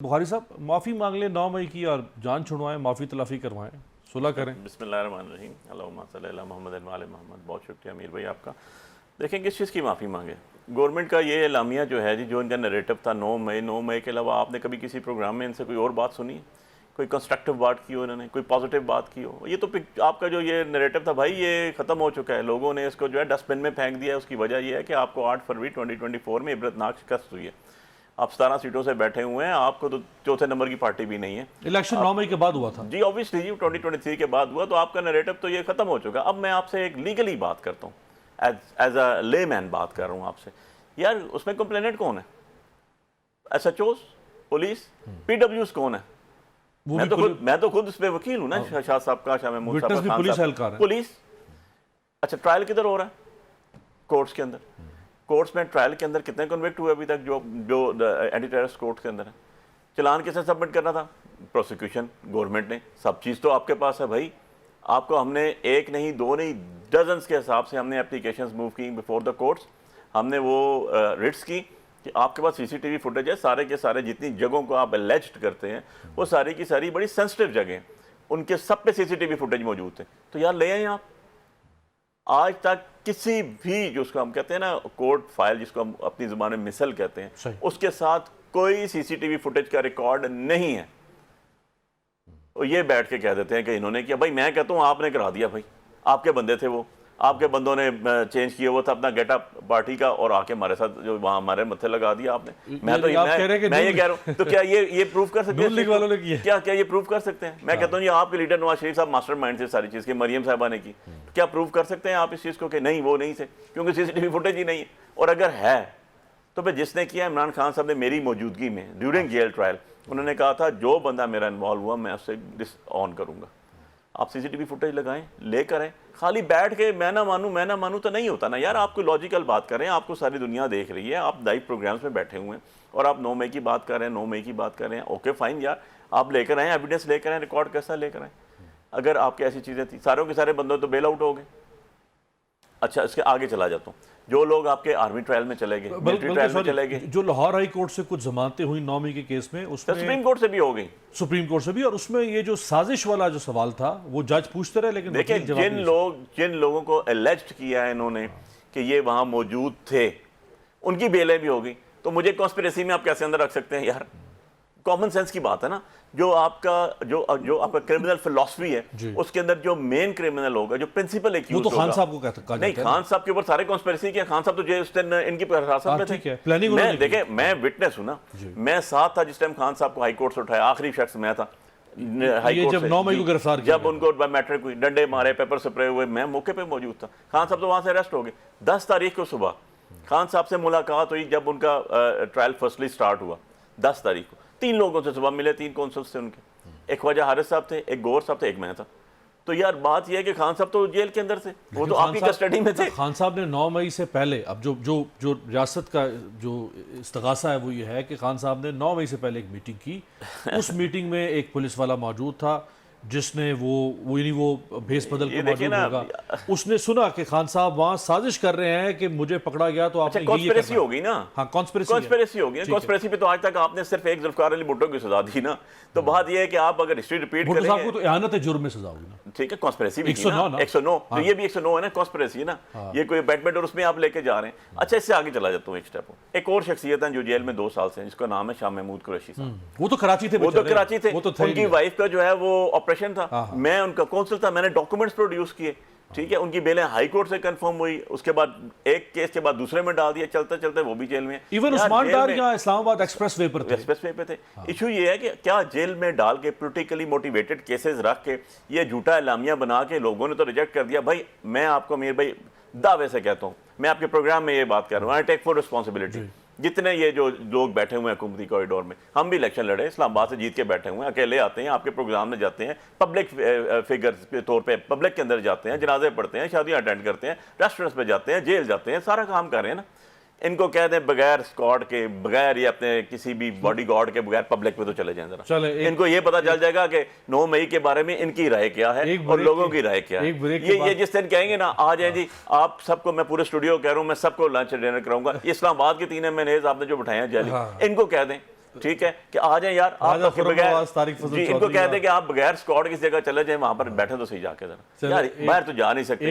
बुखारी साहब माफ़ी मांग लें 9 मई की और जान छुड़वाएं, माफ़ी तलाफ़ी करवाएं, सुलह करें। बिस्मिल्लाहिर्रहमानिर्रहीम, अल्लाहुम्मा सल्ली अला मोहम्मद व आले मोहम्मद। बहुत शुक्रिया अमीर भाई आपका। देखें किस चीज़ की माफ़ी मांगे। गवर्नमेंट का ये एलामिया जो है जी, जो इनका नरेटिव था 9 मई के अलावा आपने कभी किसी प्रोग्राम में इनसे कोई और बात सुनी, कोई कंस्ट्रक्टिव बात की हो इन्होंने, कोई पॉजिटिव बात की हो? ये तो आपका जो ये नरेटिव था भाई, ये ख़त्म हो चुका है। लोगों ने इसको जो है डस्टबिन में फेंक दिया है। उसकी वजह यह है कि आपको 8 फरवरी 2024 में इबरतनाक शिकस्त हुई है। आप 17 सीटों से बैठे हुए हैं, आपको तो चौथे नंबर की पार्टी भी नहीं है। इलेक्शन 9 मई के बाद हुआ था जी, ऑब्वियसली जी 2023 के बाद हुआ, तो आपका नैरेटिव तो ये खत्म हो चुका। अब मैं आपसे एक लीगली बात करता हूँ, एज अ लेमैन बात कर रहा हूँ आपसे। यार उसमें कंप्लेनेंट कौन है? SHOs, पुलिस, PWs कौन है? मैं तो खुद उस पर वकील हूँ ना, शाह साहब का, शाह महमूद साहब का, पुलिस। अच्छा, ट्रायल किधर हो रहा है? कोर्ट्स के अंदर। कोर्ट्स में ट्रायल के अंदर कितने कन्विक्ट हुए अभी तक जो एंटी टेररिस्ट कोर्ट के अंदर है? चलान किसे सबमिट करना था? प्रोसिक्यूशन, गवर्नमेंट ने। सब चीज़ तो आपके पास है भाई। आपको हमने एक नहीं, दो नहीं, डजन्स के हिसाब से हमने एप्लीकेशंस मूव की बिफोर द कोर्ट्स। हमने वो रिट्स की कि आपके पास CCTV फुटेज है, सारे के सारे जितनी जगहों को आप एलेज्ड करते हैं वो सारी की सारी बड़ी सेंसिटिव जगह, उनके सब पे CCTV फुटेज मौजूद थे। तो यार ले आए आप। आज तक किसी भी, जो उसको हम कहते हैं ना कोर्ट फाइल, जिसको हम अपनी ज़ुबान में मिसल कहते हैं, उसके साथ कोई CCTV फुटेज का रिकॉर्ड नहीं है। तो ये बैठ के कह देते हैं कि इन्होंने किया। भाई मैं कहता हूँ आपने करा दिया भाई, आपके बंदे थे वो, आपके बंदों ने चेंज किया वो था अपना गेटअप पार्टी का, और आके हमारे साथ जो वहाँ हमारे मत्थे लगा दिया आपने। मैं ये कह रहा हूँ, तो क्या ये प्रूव कर सकते हैं? क्या ये प्रूव कर सकते हैं? मैं कहता हूँ ये आपके लीडर नवाज शरीफ साहब मास्टरमाइंड थे सारी चीज़ के, मरियम साहबा ने की। क्या प्रूव कर सकते हैं आप इस चीज़ को कि नहीं वो नहीं थे, क्योंकि CCTV फुटेज ही नहीं है? और अगर है तो फिर जिसने किया, इमरान खान साहब ने मेरी मौजूदगी में ड्यूरिंग जेल ट्रायल उन्होंने कहा था जो बंदा मेरा इन्वॉल्व हुआ मैं उससे डिस ऑन करूँगा। आप CCTV फुटेज लगाएं, लेकर आएँ। खाली बैठ के मैं ना मानूं तो नहीं होता ना यार। आपको लॉजिकल बात करें, आपको सारी दुनिया देख रही है, आप लाइव प्रोग्राम्स में बैठे हुए हैं और आप 9 मई की बात कर रहे हैं, 9 मई की बात कर रहे हैं। ओके फाइन यार, आप लेकर आएँ, एविडेंस लेकर आएँ, रिकॉर्ड कैसा लेकर आएँ। अगर आपके ऐसी चीज़ें थी, सारों के सारे बंदों तो बेल आउट हो गए। अच्छा, इसके आगे चला जाता हूँ। जो लोग आपके आर्मी ट्रायल में चले गए, मिलिट्री ट्रायल में चले गए, जो लाहौर हाई कोर्ट से कुछ जमानतें हुई 9 मई के केस में, उसमें सुप्रीम कोर्ट से भी हो गई, सुप्रीम कोर्ट से भी। और उसमें ये जो साजिश वाला जो सवाल था वो जज पूछते रहे, लेकिन देखिए जिन लोगों को एलेज्ड किया है इन्होंने कि ये वहां मौजूद थे, उनकी बेलें भी हो गई। तो मुझे कॉन्स्पिरेसी में आप कैसे अंदर रख सकते हैं यार? कॉमन सेंस की बात है ना। जो आपका क्रिमिनल फिलॉसफी है, उसके अंदर जो मेन क्रिमिनल होगा, जो प्रिंसिपल एक्यूज होगा, खान साहब को कहता नहीं, खान साहब के ऊपर सारे कॉन्स्पिरेसी किया। खान साहब तो जो उस दिन इनकी हिरासत में थे। देखे, मैं विटनेस हूं ना, मैं साथ था जिस टाइम खान साहब को हाई कोर्ट से उठाया। आखिरी शख्स मैं था हाई कोर्ट से, 9 मई को गिरफ्तार जब उनको बायोमेट्रिक हुई, डंडे मारे, पेपर स्प्रे हुए, मैं मौके पे मौजूद था। खान साहब तो वहां से अरेस्ट हो गए। 10 तारीख को सुबह खान साहब से मुलाकात हुई जब उनका ट्रायल फर्स्टली स्टार्ट हुआ। 10 तारीख को 3 लोगों से सुबह मिले, 3 कौंसल्स थे उनके। एक ख्वाजा हारिस साहब थे, एक गौर साहब थे, एक मैं था। तो यार बात यह है कि खान साहब तो जेल के अंदर थे, वो तो आपकी कस्टडी में थे। खान साहब ने 9 मई से पहले, अब जो रियासत का जो इस्तगासा है वो ये है कि खान साहब ने 9 मई से पहले एक मीटिंग की। उस मीटिंग में एक पुलिस वाला मौजूद था जिसने वो भेस बदल के मौजूद होगा। उसने सुना कि खान साहब वहां साजिश कर रहे हैं कि मुझे पकड़ा गया, तो आपने कॉन्स्पिरेसी होगी ना। हाँ, कॉन्स्पिरेसी होगी। कॉन्स्पिरेसी पे तो आज तक आपने सिर्फ एक जुल्फकार अली भुट्टो की सजा दी ना। तो बात यह है कि आप अगर हिस्ट्री रिपीट करेंगे, साहब को तो इहानत जुर्म में सजा होगी ना। ठीक है, कॉन्स्पिरेसी भी 109, तो ये भी 109 है ना, कॉन्स्पिरेसी है ना। ये कोई बैडमिंटन उसमें आप लेके जा रहे हैं। अच्छा, इससे आगे चला जाता हूँ एक स्टेप। एक और शख्सियत है जो जेल में 2 साल से, जिसका नाम है शाह महमूद कुरैशी साहब। वो तो कराची थे। उनकी वाइफ का जो है वो ऑपरेशन था, मैं उनका कौंसल था, मैंने डॉक्यूमेंट्स प्रोड्यूस किए। ठीक है, उनकी बेलें हाई कोर्ट से कंफर्म हुई, उसके बाद एक केस के बाद दूसरे में डाल दिया, चलते चलते वो भी जेल में। इवन उस्मान डार यहाँ इस्लामाबाद एक्सप्रेस वे पे थे। इशू ये है कि क्या जेल में डाल के पोलिटिकली मोटिवेटेड केसेस रख के ये झूठा एलामिया बना के लोगों ने तो रिजेक्ट कर दिया। भाई मैं आपको अमीर भाई दावे से कहता हूँ, मैं आपके प्रोग्राम में ये बात कर रहा हूँ, आई टेक फुल रिस्पॉन्सिबिलिटी। जितने ये जो लोग बैठे हुए हैं हुकूमती कॉरिडोर में, हम भी इलेक्शन लड़े, इस्लामाबाद से जीत के बैठे हुए हैं, अकेले आते हैं, आपके प्रोग्राम में जाते हैं, पब्लिक फिगर के तौर पे पब्लिक के अंदर जाते हैं, जनाजे पढ़ते हैं, शादियां अटेंड करते हैं, रेस्टोरेंट्स पे जाते हैं, जेल जाते हैं, सारा काम कर रहे हैं ना। इनको कह दें बगैर स्क्वाड के, बगैर ये अपने किसी भी बॉडी गार्ड के, बगैर पब्लिक पे तो चले जाएं जरा। इनको ये पता चल जाएगा कि 9 मई के बारे में इनकी राय क्या है और लोगों की राय क्या है। ये जिस दिन कहेंगे ना, आ जाए जी आप सबको, मैं पूरे स्टूडियो कह रहा हूँ, मैं सबको लंच डिनर कराऊंगा। इस्लामाबाद के 3 MNAs आपने जो बिठाए हैं जेल, इनको कह दें ठीक है कि आ जाए यार, आप राजा के खुर्रम बगैर नवाज, तारिक फजल जी, इनको चौधरी कह दें कि आप बगैर स्क्वाड किसी जगह चले जाए, वहां पर बैठे तो सही जाके जरा, यार बाहर तो जा नहीं सकते।